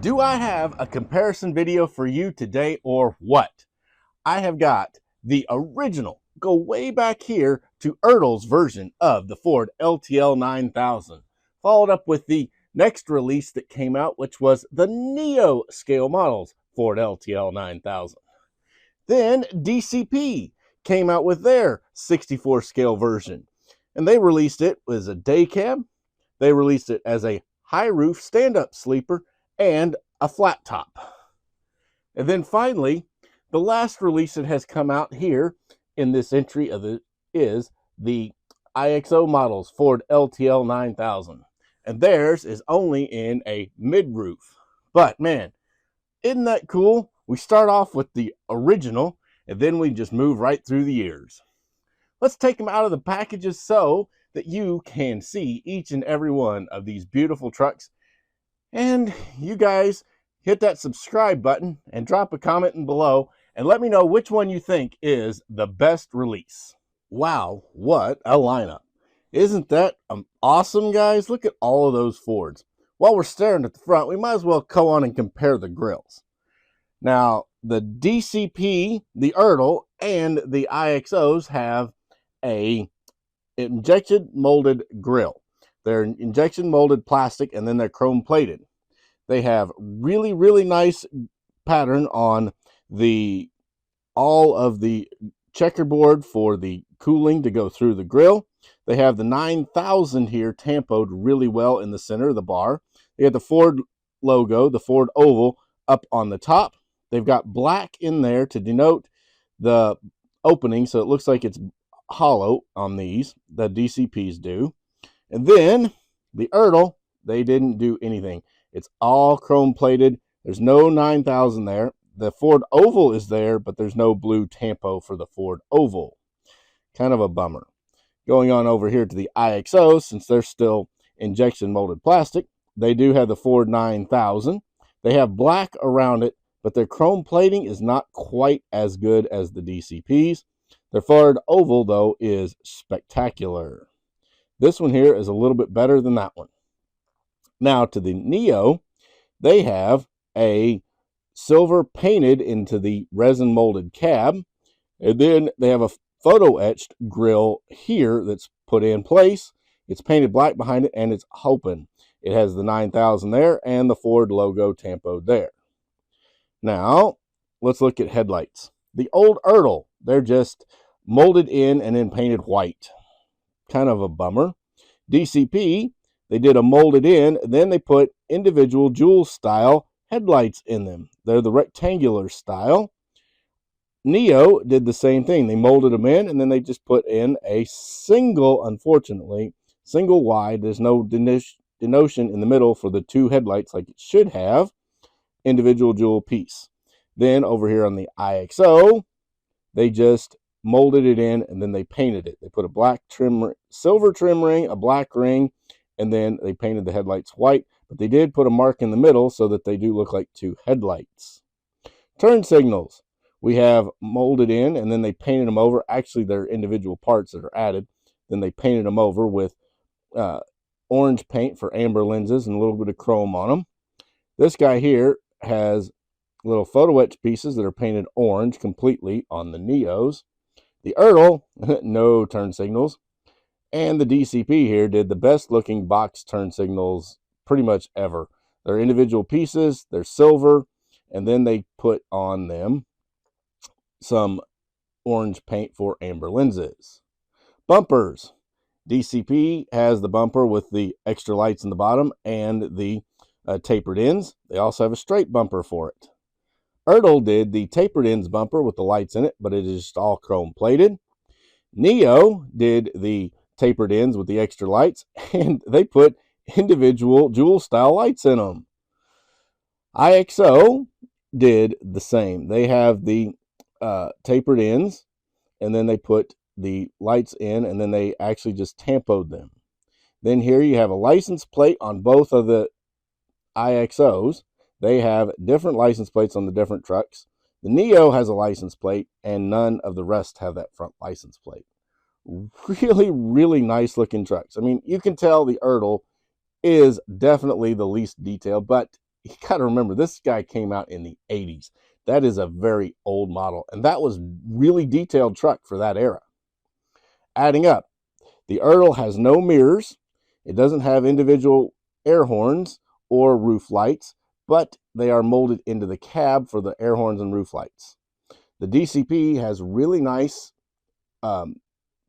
Do I have a comparison video for you today or what? I have got the original, go way back here to Ertl's version of the Ford LTL-9000, followed up with the next release that came out, which was the Neo scale models Ford LTL-9000. Then DCP came out with their 64 scale version, and they released it as a day cab. They released it as a high roof stand-up sleeper and a flat top. And then finally, the last release that has come out here in this entry of it is the IXO Models Ford LTL-9000. And theirs is only in a mid-roof. But man, isn't that cool? We start off with the original, and then we just move right through the years. Let's take them out of the packages so that you can see each and every one of these beautiful trucks. And you guys hit that subscribe button and drop a comment below and let me know which one you think is the best release. Wow, what a lineup. Isn't that awesome, guys? Look at all of those Fords. While we're staring at the front, we might as well go on and compare the grills. Now, the DCP, the Ertl, and the IXOs have a injection molded grill. They're injection molded plastic, and then they're chrome plated. They have really, really nice pattern on all of the checkerboard for the cooling to go through the grill. They have the 9000 here tampoed really well in the center of the bar. They have the Ford logo, the Ford oval, up on the top. They've got black in there to denote the opening, so it looks like it's hollow on these. The DCPs do. And then the Ertl, they didn't do anything. It's all chrome plated. There's no 9000 there. The Ford oval is there, but there's no blue tampo for the Ford oval. Kind of a bummer. Going on over here to the IXO, since they're still injection molded plastic, they do have the Ford 9000. They have black around it, but their chrome plating is not quite as good as the DCPs. Their Ford oval, though, is spectacular. This one here is a little bit better than that one. Now to the Neo, they have a silver painted into the resin molded cab. And then they have a photo etched grill here that's put in place. It's painted black behind it and it's open. It has the 9000 there and the Ford logo tampoed there. Now, let's look at headlights. The old Ertl, they're just molded in and then painted white. Kind of a bummer. DCP, they did a molded in, then they put individual jewel style headlights in them. They're the rectangular style. Neo did the same thing. They molded them in, and then they just put in a single, unfortunately, single wide. There's no denotion in the middle for the two headlights like it should have. Individual jewel piece. Then over here on the IXO, they just molded it in, and then they painted it. They put a black trim, silver trim ring, a black ring, and then they painted the headlights white. But they did put a mark in the middle so that they do look like two headlights. Turn signals, we have molded in, and then they painted them over. Actually, they're individual parts that are added. Then they painted them over with orange paint for amber lenses and a little bit of chrome on them. This guy here has little photo etch pieces that are painted orange completely on the Neos. The Ertl, no turn signals. And the DCP here did the best looking box turn signals pretty much ever. They're individual pieces, they're silver, and then they put on them some orange paint for amber lenses. Bumpers. DCP has the bumper with the extra lights in the bottom and the tapered ends. They also have a straight bumper for it. Ertl did the tapered ends bumper with the lights in it, but it is just all chrome plated. Neo did the tapered ends with the extra lights, and they put individual jewel style lights in them. IXO did the same. They have the tapered ends, and then they put the lights in, and then they actually just tampoed them. Then here you have a license plate on both of the IXOs. They have different license plates on the different trucks. The Neo has a license plate, and none of the rest have that front license plate. Really, really nice looking trucks. I mean, you can tell the Ertl is definitely the least detailed, but you got to remember, this guy came out in the 80s. That is a very old model, and that was really detailed truck for that era. Adding up, the Ertl has no mirrors. It doesn't have individual air horns or roof lights, but they are molded into the cab for the air horns and roof lights. The DCP has really nice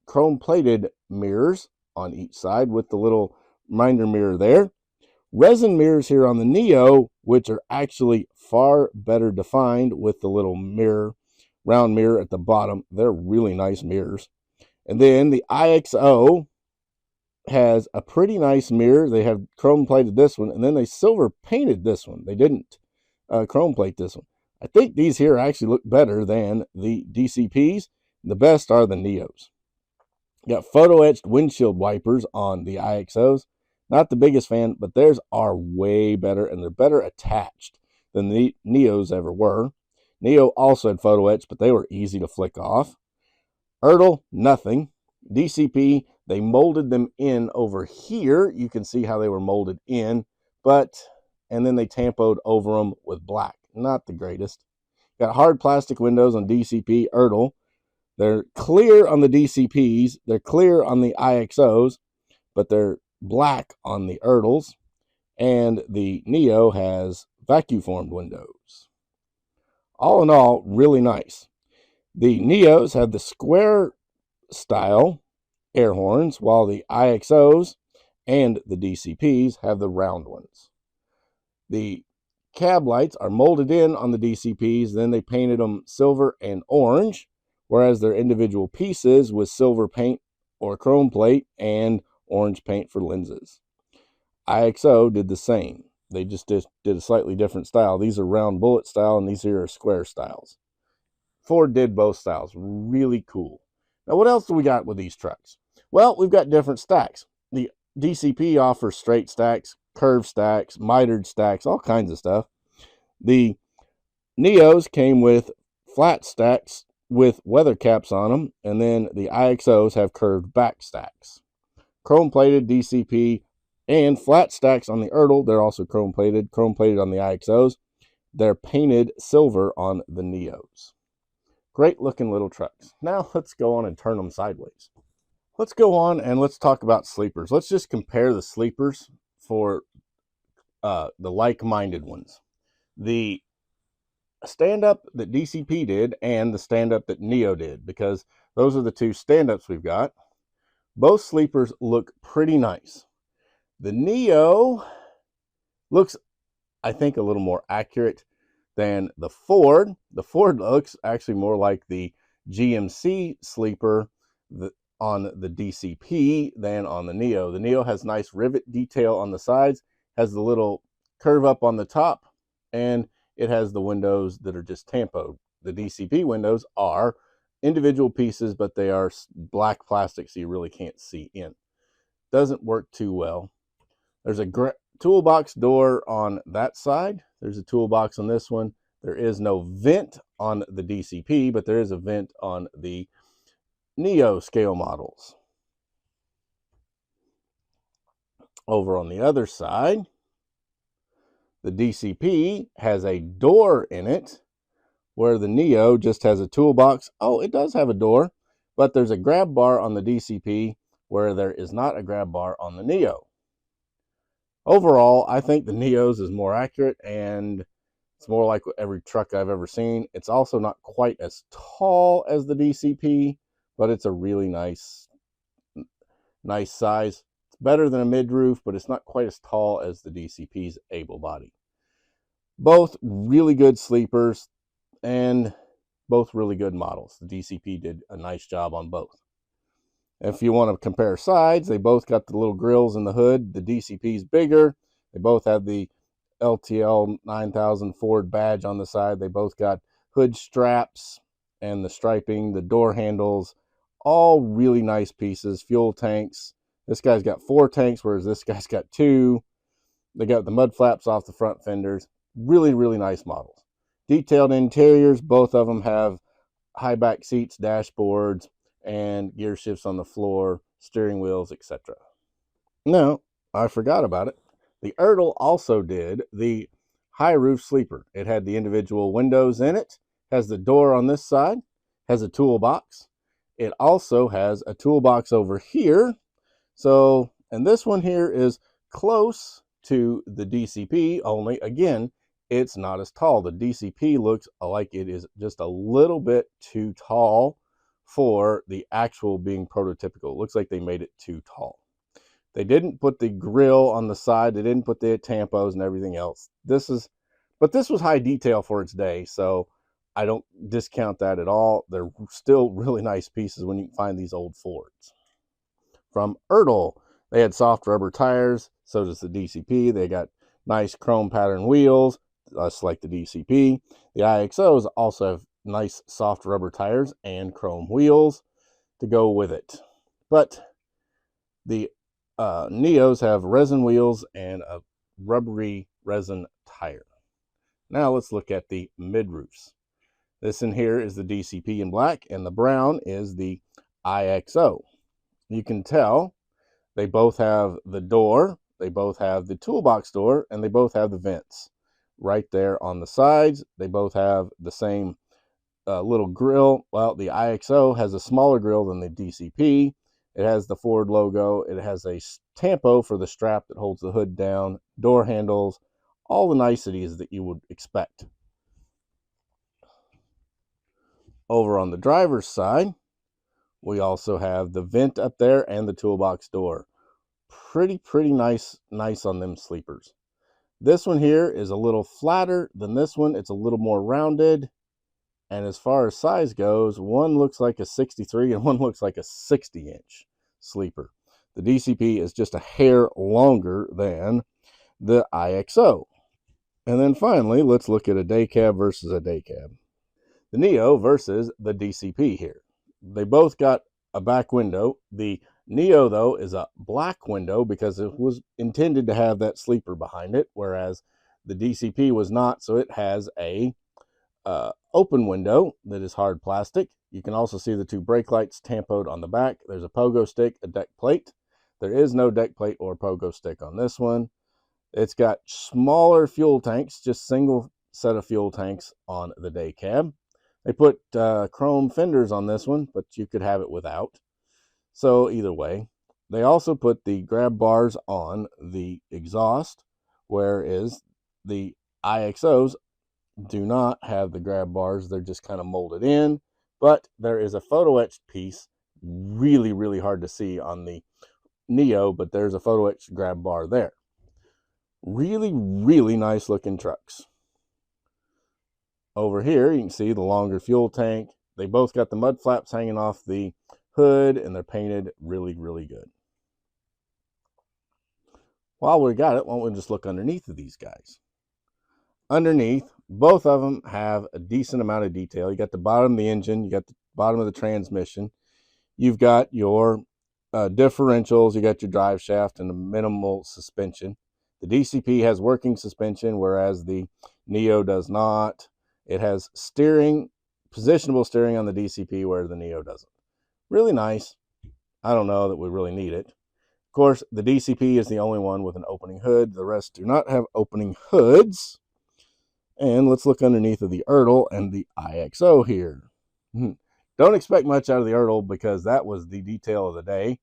chrome-plated mirrors on each side with the little reminder mirror there. Resin mirrors here on the Neo, which are actually far better defined with the little mirror, round mirror at the bottom. They're really nice mirrors. And then the IXO has a pretty nice mirror. They have chrome plated this one, and then they silver painted this one. They didn't chrome plate this one. I think these here actually look better than the DCPs. The best are the Neos. Got photo etched windshield wipers on the IXOs. Not the biggest fan, but theirs are way better, and they're better attached than the Neos ever were. Neo also had photo etched, but they were easy to flick off. Ertl, nothing. DCP, they molded them in over here. You can see how they were molded in, and then they tampoed over them with black. Not the greatest. Got hard plastic windows on DCP, Ertl. They're clear on the DCPs. They're clear on the IXOs, but they're black on the Ertls. And the Neo has vacuum formed windows. All in all, really nice. The Neos have the square style air horns, while the IXOs and the DCPs have the round ones. The cab lights are molded in on the DCPs, then they painted them silver and orange, whereas they're individual pieces with silver paint or chrome plate and orange paint for lenses. IXO did the same. They just did a slightly different style. These are round bullet style, and these here are square styles. Ford did both styles. Really cool. Now, what else do we got with these trucks? Well, we've got different stacks. The DCP offers straight stacks, curved stacks, mitered stacks, all kinds of stuff. The Neos came with flat stacks with weather caps on them, and then the IXOs have curved back stacks. Chrome-plated DCP and flat stacks on the Ertl. They're also chrome-plated on the IXOs. They're painted silver on the Neos. Great looking little trucks. Now let's go on and turn them sideways. Let's go on and let's talk about sleepers. Let's just compare the sleepers for the like-minded ones. The stand-up that DCP did and the stand-up that Neo did, because those are the two stand-ups we've got. Both sleepers look pretty nice. The Neo looks, I think, a little more accurate than the Ford. The Ford looks actually more like the GMC sleeper on the DCP than on the Neo. The Neo has nice rivet detail on the sides, has the little curve up on the top, and it has the windows that are just tampoed. The DCP windows are individual pieces, but they are black plastic, so you really can't see in. Doesn't work too well. There's a toolbox door on that side. There's a toolbox on this one. There is no vent on the DCP, but there is a vent on the Neo scale models. Over on the other side, the DCP has a door in it, where the Neo just has a toolbox. Oh, it does have a door, but there's a grab bar on the DCP where there is not a grab bar on the Neo. Overall, I think the Neos is more accurate, and it's more like every truck I've ever seen. It's also not quite as tall as the DCP, but it's a really nice size. It's better than a mid-roof, but it's not quite as tall as the DCP's able body. Both really good sleepers and both really good models. The DCP did a nice job on both. If you want to compare sides, they both got the little grills in the hood. The DCP's bigger. They both have the LTL-9000 Ford badge on the side. They both got hood straps and the striping, the door handles, all really nice pieces. Fuel tanks. This guy's got 4 tanks, whereas this guy's got 2. They got the mud flaps off the front fenders. Really, really nice models. Detailed interiors. Both of them have high back seats, dashboards, and gear shifts on the floor, steering wheels, etc. No, I forgot about it. The Ertl also did the high roof sleeper. It had the individual windows in it, has the door on this side, has a toolbox. It also has a toolbox over here. So, and this one here is close to the DCP, only again, it's not as tall. The DCP looks like it is just a little bit too tall for the actual being prototypical. It looks like they made it too tall. They didn't put the grill on the side. They didn't put the tampos and everything else. But this was high detail for its day, so I don't discount that at all. They're still really nice pieces when you can find these old Fords. From Ertl, they had soft rubber tires. So does the DCP. They got nice chrome pattern wheels, just like the DCP. The IXOs also have nice soft rubber tires and chrome wheels to go with it. But the Neos have resin wheels and a rubbery resin tire. Now let's look at the mid-roofs. This in here is the DCP in black, and the brown is the IXO. You can tell they both have the door, they both have the toolbox door, and they both have the vents right there on the sides. They both have the same little grill. Well, the IXO has a smaller grill than the DCP. It has the Ford logo. It has a tampo for the strap that holds the hood down, door handles, all the niceties that you would expect. Over on the driver's side, we also have the vent up there and the toolbox door. Pretty nice on them sleepers. This one here is a little flatter than this one. It's a little more rounded. And as far as size goes, one looks like a 63 and one looks like a 60-inch sleeper. The DCP is just a hair longer than the IXO. And then finally, let's look at a day cab versus a day cab. The Neo versus the DCP here. They both got a back window. The Neo, though, is a black window because it was intended to have that sleeper behind it, whereas the DCP was not, so it has a open window that is hard plastic. You can also see the two brake lights tampoed on the back. There's a pogo stick, a deck plate. There is no deck plate or pogo stick on this one. It's got smaller fuel tanks, just single set of fuel tanks on the day cab. They put chrome fenders on this one, but you could have it without. So either way, they also put the grab bars on the exhaust, whereas the IXOs do not have the grab bars. They're just kind of molded in, but there is a photo etched piece, really hard to see on the Neo, but there's a photo etched grab bar there. Really nice looking trucks. Over here, you can see the longer fuel tank. They both got the mud flaps hanging off the hood, and they're painted really good. While we got it, why don't we just look underneath of these guys? Underneath, both of them have a decent amount of detail. You got the bottom of the engine, you got the bottom of the transmission, you've got your differentials, you got your drive shaft, and the minimal suspension. The DCP has working suspension, whereas the Neo does not. It has steering, positionable steering on the DCP, whereas the Neo doesn't. Really nice. I don't know that we really need it. Of course, the DCP is the only one with an opening hood. The rest do not have opening hoods. And let's look underneath of the Ertl and the IXO here. Don't expect much out of the Ertl because that was the detail of the day.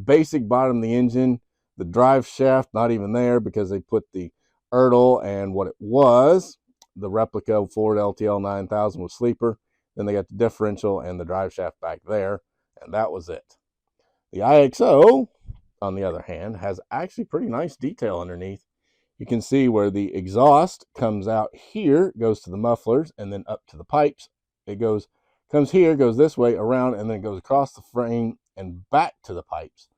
Basic bottom of the engine, the drive shaft not even there because they put the Ertl and what it was, the replica Ford LTL-9000 with sleeper. Then they got the differential and the drive shaft back there, and that was it. The IXO, on the other hand, has actually pretty nice detail underneath. You can see where the exhaust comes out here, goes to the mufflers, and then up to the pipes. It comes here, goes this way, around, and then goes across the frame and back to the pipes.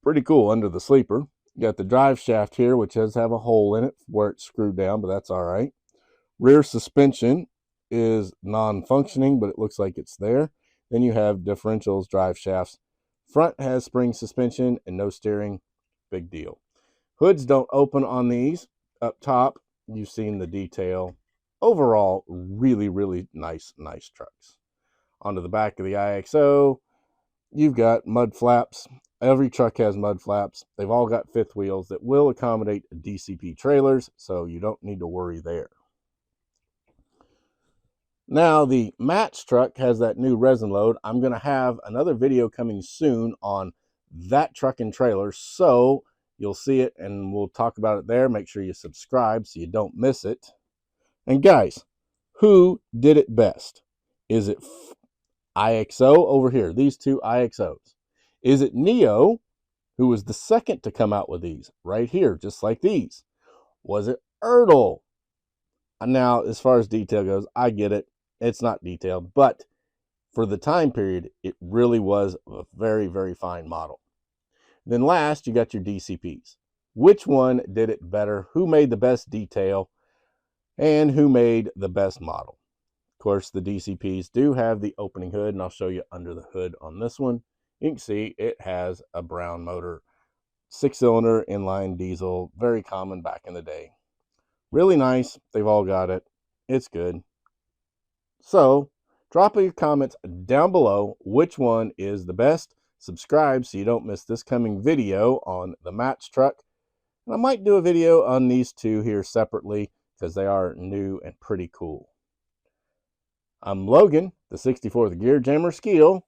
Pretty cool under the sleeper. You got the drive shaft here, which does have a hole in it where it's screwed down, but that's all right. Rear suspension is non-functioning, but it looks like it's there. Then you have differentials, drive shafts. Front has spring suspension and no steering. Big deal. Hoods don't open on these. Up top, you've seen the detail. Overall, really nice trucks. Onto the back of the IXO, you've got mud flaps Every truck has mud flaps. They've all got fifth wheels that will accommodate DCP trailers, so you don't need to worry there. Now, the Match truck has that new resin load. I'm going to have another video coming soon on that truck and trailer, so you'll see it and we'll talk about it there. Make sure you subscribe so you don't miss it. And guys, who did it best? Is it IXO over here, these two IXOs? Is it Neo, who was the second to come out with these right here, just like these? Was it Ertl? Now, as far as detail goes, I get it. It's not detailed, but for the time period, it really was a very, very fine model. Then last, you got your DCPs. Which one did it better? Who made the best detail? And who made the best model? Of course, the DCPs do have the opening hood, and I'll show you under the hood on this one. You can see it has a brown motor, 6-cylinder inline diesel, very common back in the day. Really nice. They've all got it. It's good. So, drop your comments down below which one is the best. Subscribe so you don't miss this coming video on the Match truck. And I might do a video on these two here separately because they are new and pretty cool. I'm Logan, the 64th Gear Jammer Skeel,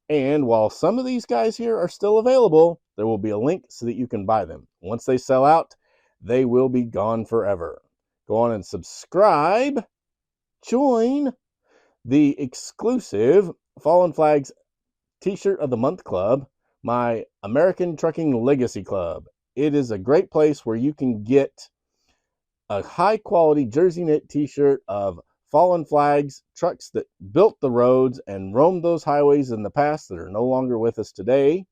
and while some of these guys here are still available, there will be a link so that you can buy them. Once they sell out, they will be gone forever. Go on and subscribe. Join the exclusive Fallen Flags T-shirt of the Month Club, my American Trucking Legacy Club. It is a great place where you can get a high-quality jersey knit T-shirt of Fallen Flags, trucks that built the roads and roamed those highways in the past that are no longer with us today.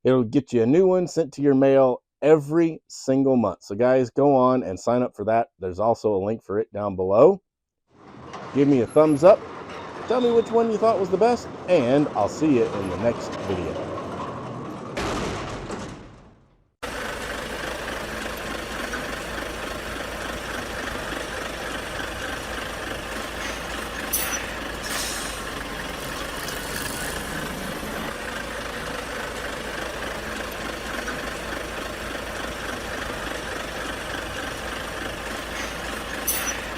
It'll get you a new one sent to your mail every single month. So guys, go on and sign up for that. There's also a link for it down below. Give me a thumbs up. Tell me which one you thought was the best, and I'll see you in the next video.